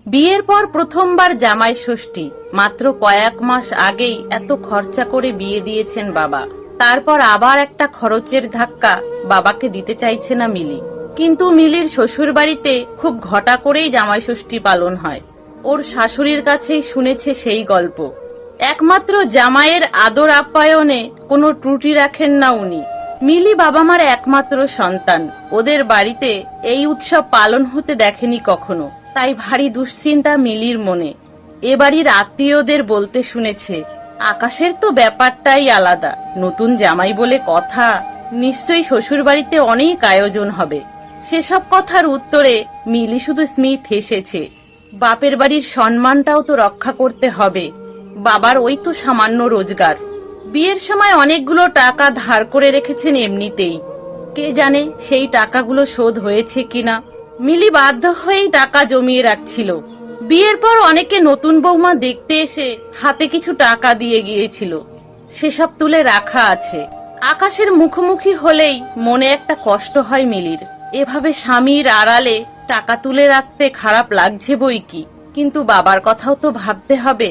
বিয়ের পর প্রথমবার জামাই ষষ্ঠী। মাত্র কয়েক মাস আগেই এত খরচা করে বিয়ে দিয়েছেন বাবা। তারপর আবার একটা খরচের ধাক্কা বাবাকে দিতে চাইছে না মিলি। কিন্তু মিলির শ্বশুর বাড়িতে খুব ঘটা করেই জামাই ষষ্ঠী পালন হয়। ওর শাশুড়ির কাছেই শুনেছে সেই গল্প। একমাত্র জামাইয়ের আদর আপ্যায়নে কোনো ত্রুটি রাখেন না উনি। মিলি বাবা মার একমাত্র সন্তান। ওদের বাড়িতে এই উৎসব পালন হতে দেখেনি কখনো। তাই ভারী দুশ্চিন্তা মিলির মনে। এ বাড়ির আত্মীয়দের বলতে শুনেছে, আকাশের তো ব্যাপারটাই আলাদা, নতুন জামাই বলে কথা, নিশ্চয়ই শ্বশুর বাড়িতে অনেক আয়োজন হবে। সেসব কথার উত্তরে মিলি শুধু স্মিথ হেসেছে। বাপের বাড়ির সম্মানটাও তো রক্ষা করতে হবে। বাবার ওই তো সামান্য রোজগার। বিয়ের সময় অনেকগুলো টাকা ধার করে রেখেছেন এমনিতেই। কে জানে সেই টাকাগুলো শোধ হয়েছে কিনা। মিলি বাধ্য হয়েই টাকা জমিয়ে রাখছিল। বিয়ের পর অনেকে নতুন বৌমা দেখতে এসে হাতে কিছু টাকা দিয়ে গিয়েছিল, সেসব তুলে রাখা আছে। আকাশের মুখোমুখি হলেই মনে একটা কষ্ট হয় মিলির। এভাবে স্বামীর আড়ালে টাকা তুলে রাখতে খারাপ লাগছে বই কি, কিন্তু বাবার কথাও তো ভাবতে হবে।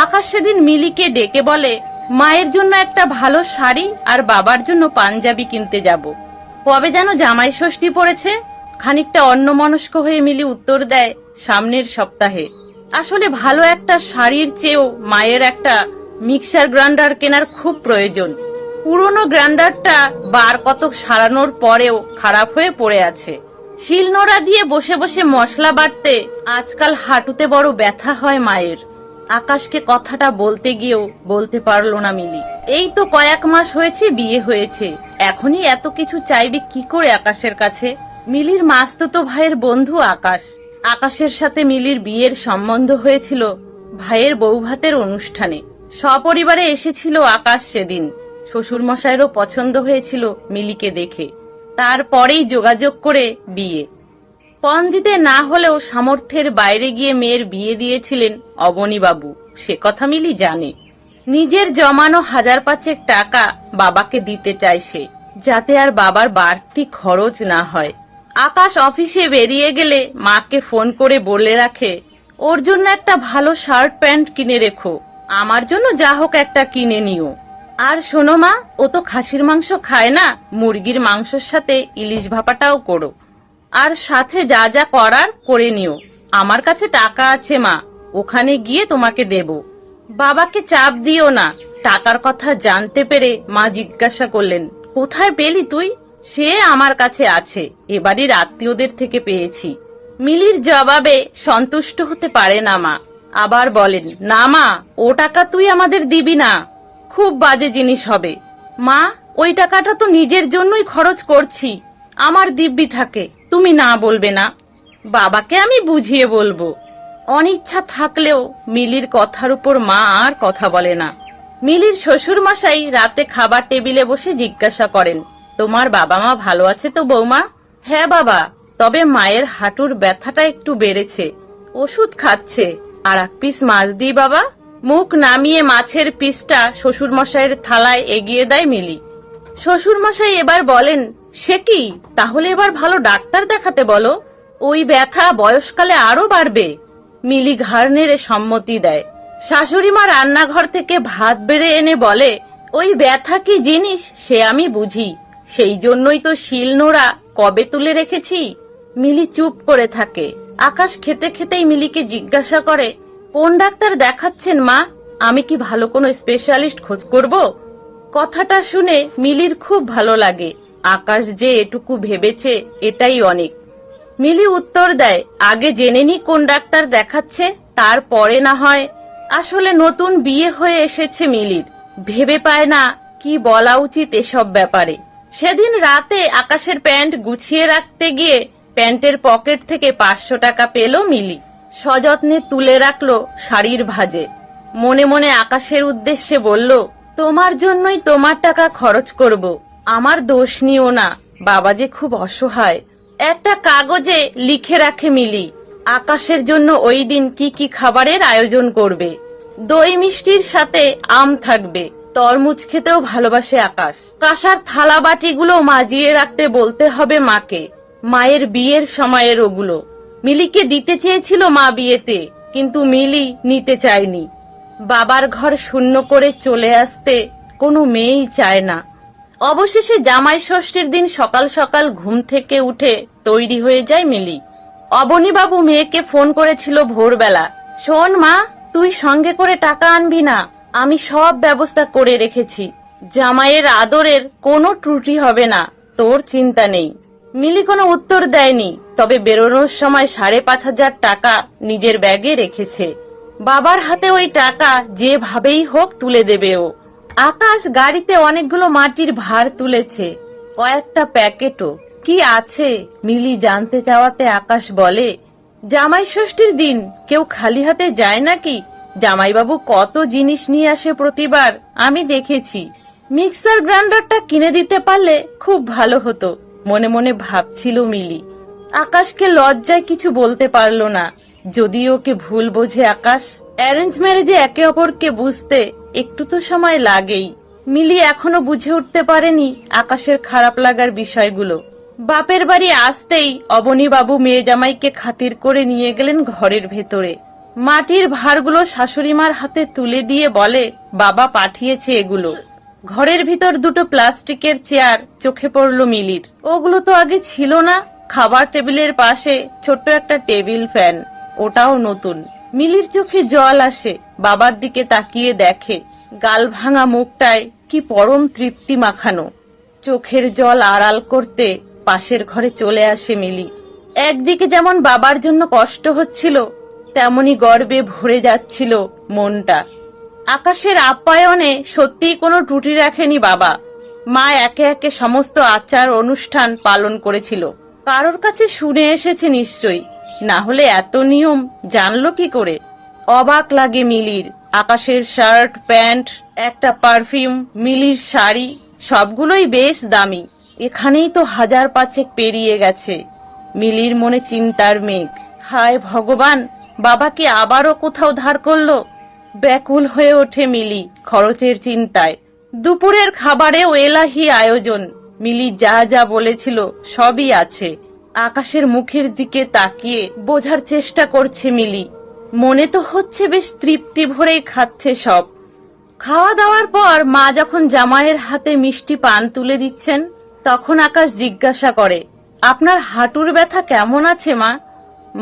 আকাশ সেদিন মিলিকে ডেকে বলে, মায়ের জন্য একটা ভালো শাড়ি আর বাবার জন্য পাঞ্জাবি কিনতে যাব। কবে যেন জামাই ষষ্ঠী পড়েছে? খানিকটা অন্যমনস্ক হয়ে মিলি উত্তর দেয়, সামনের সপ্তাহে। আসলে ভালো একটা শাড়ির চেয়েও মায়ের একটা মিক্সার গ্রাইন্ডার কেনার খুব প্রয়োজন। পুরনো গ্রাইন্ডারটা বার কতক সারানোর পরেও খারাপ হয়ে পড়ে আছে। শিলনোড়া দিয়ে বসে বসে মশলা বাটতে আজকাল হাঁটুতে বড় ব্যথা হয় মায়ের। আকাশকে কথাটা বলতে গিয়েও বলতে পারলো না মিলি। এই তো কয়েক মাস হয়েছে বিয়ে হয়েছে, এখনই এত কিছু চাইবে কি করে আকাশের কাছে? মিলির মাস্তুতো ভাইয়ের বন্ধু আকাশ। আকাশের সাথে মিলির বিয়ের সম্বন্ধ হয়েছিল ভাইয়ের বৌভাতের অনুষ্ঠানে। সপরিবারে এসেছিল আকাশ সেদিন। শ্বশুর মশাইয়েরও পছন্দ হয়েছিল মিলিকে দেখে। তারপরেই যোগাযোগ করে বিয়ে। পণ দিতে না হলেও সামর্থ্যের বাইরে গিয়ে মেয়ের বিয়ে দিয়েছিলেন অবনীবাবু, সে কথা মিলি জানে। নিজের জমানো 1,000-5 টাকা বাবাকে দিতে চায় সে, যাতে আর বাবার বাড়তি খরচ না হয়। আকাশ অফিসে বেরিয়ে গেলে মাকে ফোন করে বলে রাখে, ওর জন্য একটা ভালো শার্ট প্যান্ট কিনে রেখো, আমার জন্য যা হোক একটা কিনে নিও। আর শোনো মা, ও তো খাসির মাংস খায় না, মুরগির মাংসের সাথে ইলিশ ভাপাটাও করো। আর সাথে যা যা করার করে নিও। আমার কাছে টাকা আছে মা, ওখানে গিয়ে তোমাকে দেব। বাবাকে চাপ দিও না। টাকার কথা জানতে পেরে মা জিজ্ঞাসা করলেন, কোথায় পেলি তুই? সে আমার কাছে আছে, এবাড়ির আত্মীয়দের থেকে পেয়েছি। মিলির জবাবে সন্তুষ্ট হতে পারে না মা। আবার বলেন, না মা, ও টাকা তুই আমাদের দিবি না, খুব বাজে জিনিস হবে। মা, ওই টাকাটা তো নিজের জন্যই খরচ করছি, আমার দিব্যি থাকে, তুমি না বলবে না? বাবাকে আমি বুঝিয়ে বলবো। অনিচ্ছা থাকলেও মিলির কথার উপর মা আর কথা বলে না। মিলির শ্বশুর মশাই রাতে খাবার টেবিলে বসে জিজ্ঞাসা করেন, তোমার বাবা মা ভালো আছে তো বৌমা? হ্যাঁ বাবা, তবে মায়ের হাঁটুর ব্যথাটা একটু বেড়েছে, ওষুধ খাচ্ছে। আর 1 পিস মাছ দিই বাবা? মুখ নামিয়ে মাছের পিসটা শ্বশুর মশাইয়ের থালায় এগিয়ে দেয় মিলি। শ্বশুর মশাই এবার বলেন, সে কি, তাহলে এবার ভালো ডাক্তার দেখাতে বলো, ওই ব্যথা বয়সকালে আরো বাড়বে। মিলি ঘাড় নেড়ে সম্মতি দেয়। শাশুড়ি মা রান্নাঘর থেকে ভাত বেড়ে এনে বলে, ওই ব্যথা কি জিনিস সে আমি বুঝি, সেই জন্যই তো শিলনোড়া কবে তুলে রেখেছি। মিলি চুপ করে থাকে। আকাশ খেতে খেতেই মিলিকে জিজ্ঞাসা করে, কোন ডাক্তার দেখাচ্ছেন মা? আমি কি ভালো কোনো স্পেশালিস্ট খোঁজ করব? কথাটা শুনে মিলির খুব ভালো লাগে। আকাশ যে এটুকু ভেবেছে এটাই অনেক। মিলি উত্তর দেয়, আগে জেনে নি কোন ডাক্তার দেখাচ্ছে, তারপরে না হয়। আসলে নতুন বিয়ে হয়ে এসেছে মিলির, ভেবে পায় না কি বলা উচিত এসব ব্যাপারে। সেদিন রাতে আকাশের প্যান্ট গুছিয়ে রাখতে গিয়ে প্যান্টের পকেট থেকে 500 টাকা পেল মিলি। সযত্নে তুলে রাখলো শাড়ির ভাঁজে। মনে মনে আকাশের উদ্দেশ্যে বলল, তোমার জন্যই তোমার টাকা খরচ করব, আমার দোষ নিও না, বাবা যে খুব অসহায়। একটা কাগজে লিখে রাখে মিলি, আকাশের জন্য ওই দিন কি কি খাবারের আয়োজন করবে। দই মিষ্টির সাথে আম থাকবে, তরমুজ খেতেও ভালোবাসে আকাশ। কাঁসার থালা বাটিগুলো মাজিয়ে রাখতে বলতে হবে মাকে, মায়ের বিয়ের সময়ের ওগুলো। মিলিকে দিতে চেয়েছিল মা বিয়েতে, কিন্তু মিলি নিতে চায়নি। বাবার ঘর শূন্য করে চলে আসতে কোনো মেয়েই চায় না। অবশেষে জামাই ষষ্ঠীর দিন সকাল সকাল ঘুম থেকে উঠে তৈরি হয়ে যায় মিলি। অবনীবাবু মেয়েকে ফোন করেছিল ভোরবেলা, শোন মা, তুই সঙ্গে করে টাকা আনবি না, আমি সব ব্যবস্থা করে রেখেছি, জামাইয়ের আদরের কোনো ত্রুটি হবে না, তোর চিন্তা নেই। মিলি কোনো উত্তর দেয়নি, তবে বেরোনোর সময় 5,500 টাকা নিজের ব্যাগে রেখেছে। বাবার হাতে ওই টাকা যেভাবেই হোক তুলে দেবে ও। আকাশ গাড়িতে অনেকগুলো মাটির ভার তুলেছে, কয়েকটা প্যাকেটও। কি আছে মিলি জানতে চাওয়াতে আকাশ বলে, জামাই ষষ্ঠীর দিন কেউ খালি হাতে যায় নাকি? জামাইবাবু কত জিনিস নিয়ে আসে প্রতিবার, আমি দেখেছি। মিক্সার গ্রাইন্ডারটা কিনে দিতে পারলে খুব ভালো হতো, মনে মনে ভাবছিল মিলি। আকাশকে লজ্জায় কিছু বলতে পারল না, যদি ওকে ভুল বোঝে আকাশ। অ্যারেঞ্জ ম্যারেজে একে অপরকে বুঝতে একটু তো সময় লাগেই। মিলি এখনো বুঝে উঠতে পারেনি আকাশের খারাপ লাগার বিষয়গুলো। বাপের বাড়ি আসতেই অবনীবাবু মেয়ে জামাইকে খাতির করে নিয়ে গেলেন ঘরের ভেতরে। মাটির ভারগুলো শাশুড়িমার হাতে তুলে দিয়ে বলে, বাবা পাঠিয়েছে এগুলো। ঘরের ভিতর দুটো প্লাস্টিকের চেয়ার চোখে পড়ল মিলির। ওগুলো তো আগে ছিল না। খাবার টেবিলের পাশে ছোট্ট একটা টেবিল ফ্যান, ওটাও নতুন। মিলির চোখে জল আসে, বাবার দিকে তাকিয়ে দেখে গাল ভাঙা মুখটায় কি পরম তৃপ্তি মাখানো। চোখের জল আড়াল করতে পাশের ঘরে চলে আসে মিলি। একদিকে যেমন বাবার জন্য কষ্ট হচ্ছিল, তেমনি গর্বে ভরে যাচ্ছিল মনটা। আকাশের আপ্যায়নে সত্যিই কোনো ত্রুটি রাখেনি বাবা। মা একে একে সমস্ত আচার অনুষ্ঠান পালন করেছিল। কারোর কাছে শুনে এসেছে নিশ্চয়ই, না হলে এত নিয়ম জানলো কি করে? অবাক লাগে মিলির। আকাশের শার্ট, প্যান্ট, একটা পারফিউম, মিলির শাড়ি, সবগুলোই বেশ দামি। এখানেই তো 1,500 পেরিয়ে গেছে। মিলির মনে চিন্তার মেঘ। হায় ভগবান, বাবা কি আবারও কোথাও ধার করলো? ব্যাকুল হয়ে ওঠে মিলি খরচের চিন্তায়। দুপুরের খাবারেও এলাহি আয়োজন। মিলি যা যা বলেছিল সবই আছে। আকাশের মুখের দিকে তাকিয়ে বোঝার চেষ্টা করছে মিলি। মনে তো হচ্ছে বেশ তৃপ্তি ভরেই খাচ্ছে সব। খাওয়া দাওয়ার পর মা যখন জামাইয়ের হাতে মিষ্টি পান তুলে দিচ্ছেন, তখন আকাশ জিজ্ঞাসা করে, আপনার হাঁটুর ব্যথা কেমন আছে মা?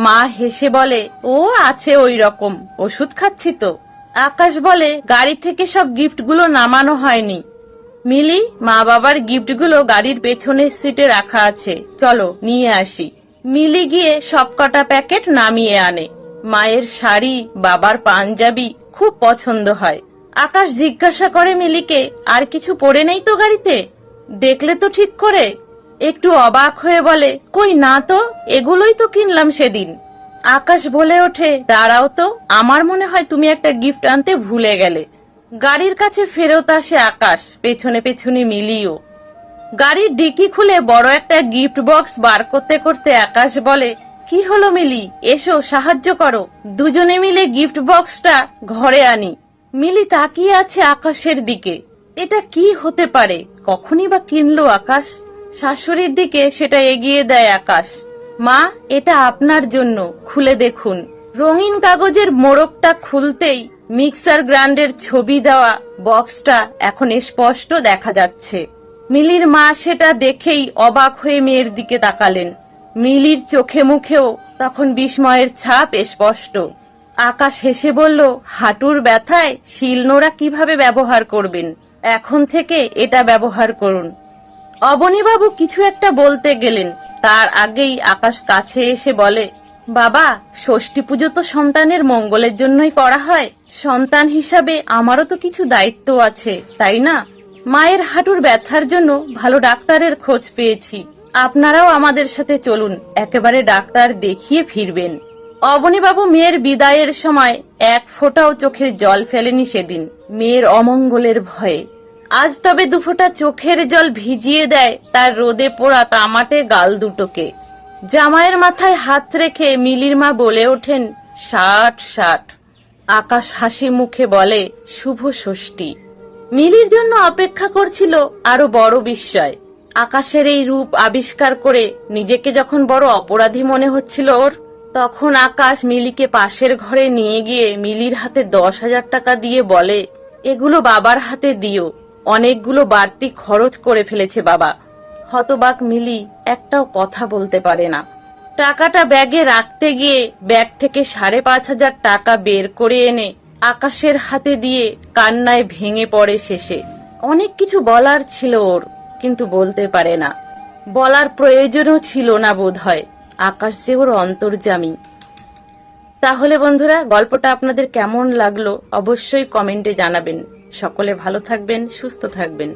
মা হেসে বলে, ও আছে ওই রকম, ওষুধ খাচ্ছি তো। আকাশ বলে, গাড়ি থেকে সব গিফটগুলো নামানো হয়নি। মিলি, মা বাবার গিফটগুলো গাড়ির পেছনের সিটে রাখা আছে, চলো নিয়ে আসি। মিলি গিয়ে সব কটা প্যাকেট নামিয়ে আনে। মায়ের শাড়ি, বাবার পাঞ্জাবি খুব পছন্দ হয়। আকাশ জিজ্ঞাসা করে মিলিকে, আর কিছু পড়ে নেই তো গাড়িতে? দেখলে তো ঠিক করে। একটু অবাক হয়ে বলে, কই না তো, এগুলোই তো কিনলাম সেদিন। আকাশ বলে ওঠে, দাঁড়াও তো, আমার মনে হয় তুমি একটা গিফট আনতে ভুলে গেলে। গাড়ির কাছে ফেরত আসে আকাশ, পেছনে পেছনে মিলিও। গাড়ির ডিকি খুলে বড় একটা গিফট বক্স বার করতে করতে আকাশ বলে, কি হলো মিলি, এসো সাহায্য করো। দুজনে মিলে গিফট বক্সটা ঘরে আনি। মিলি তাকিয়ে আছে আকাশের দিকে। এটা কি হতে পারে? কখনই বা কিনলো আকাশ? শাশুড়ির দিকে সেটা এগিয়ে দেয় আকাশ। মা, এটা আপনার জন্য, খুলে দেখুন। রঙিন কাগজের মোড়কটা খুলতেই মিক্সার গ্রাইন্ডারের ছবি দেওয়া বক্সটা এখন স্পষ্ট দেখা যাচ্ছে। মিলির মা সেটা দেখেই অবাক হয়ে মেয়ের দিকে তাকালেন। মিলির চোখে মুখেও তখন বিস্ময়ের ছাপ স্পষ্ট। আকাশ হেসে বলল, হাঁটুর ব্যথায় শিলনোড়া কিভাবে ব্যবহার করবেন, এখন থেকে এটা ব্যবহার করুন। অবনীবাবু কিছু একটা বলতে গেলেন, তার আগেই আকাশ কাছে এসে বলে, বাবা, ষষ্ঠী পুজো তো সন্তানের মঙ্গলের জন্যই করা হয়। সন্তান হিসাবে আমারও তো কিছু দায়িত্ব আছে, তাই না? মায়ের হাঁটুর ব্যথার জন্য ভালো ডাক্তারের খোঁজ পেয়েছি। আপনারাও আমাদের সাথে চলুন, একেবারে ডাক্তার দেখিয়ে ফিরবেন। অবনীবাবু মেয়ের বিদায়ের সময় এক ফোঁটাও চোখের জল ফেলেনি সেদিন, মেয়ের অমঙ্গলের ভয়ে। আজ তবে দুফোঁটা চোখের জল ভিজিয়ে দেয় তার রোদে পোড়া তামাটে গাল দুটোকে। জামাইয়ের মাথায় হাত রেখে মিলির মা বলে ওঠেন, 60-60। আকাশ হাসি মুখে বলে, শুভ ষষ্ঠী। মিলির জন্য অপেক্ষা করছিল আরো বড় বিস্ময়। আকাশের এই রূপ আবিষ্কার করে নিজেকে যখন বড় অপরাধী মনে হচ্ছিল ওর, তখন আকাশ মিলিকে পাশের ঘরে নিয়ে গিয়ে মিলির হাতে 10,000 টাকা দিয়ে বলে, এগুলো বাবার হাতে দিও, অনেকগুলো বাড়তি খরচ করে ফেলেছে বাবা। হতবাক মিলি একটাও কথা বলতে পারে না। টাকাটা ব্যাগে রাখতে গিয়ে ব্যাগ থেকে 5,500 টাকা বের করে এনে আকাশের হাতে দিয়ে কান্নায় ভেঙে পড়ে শেষে। অনেক কিছু বলার ছিল ওর, কিন্তু বলতে পারে না। বলার প্রয়োজনও ছিল না বোধহয়, আকাশ যে ওর অন্তর্যামী। তাহলে বন্ধুরা, গল্পটা আপনাদের কেমন লাগলো অবশ্যই কমেন্টে জানাবেন। সকলে ভালো থাকবেন, সুস্থ থাকবেন।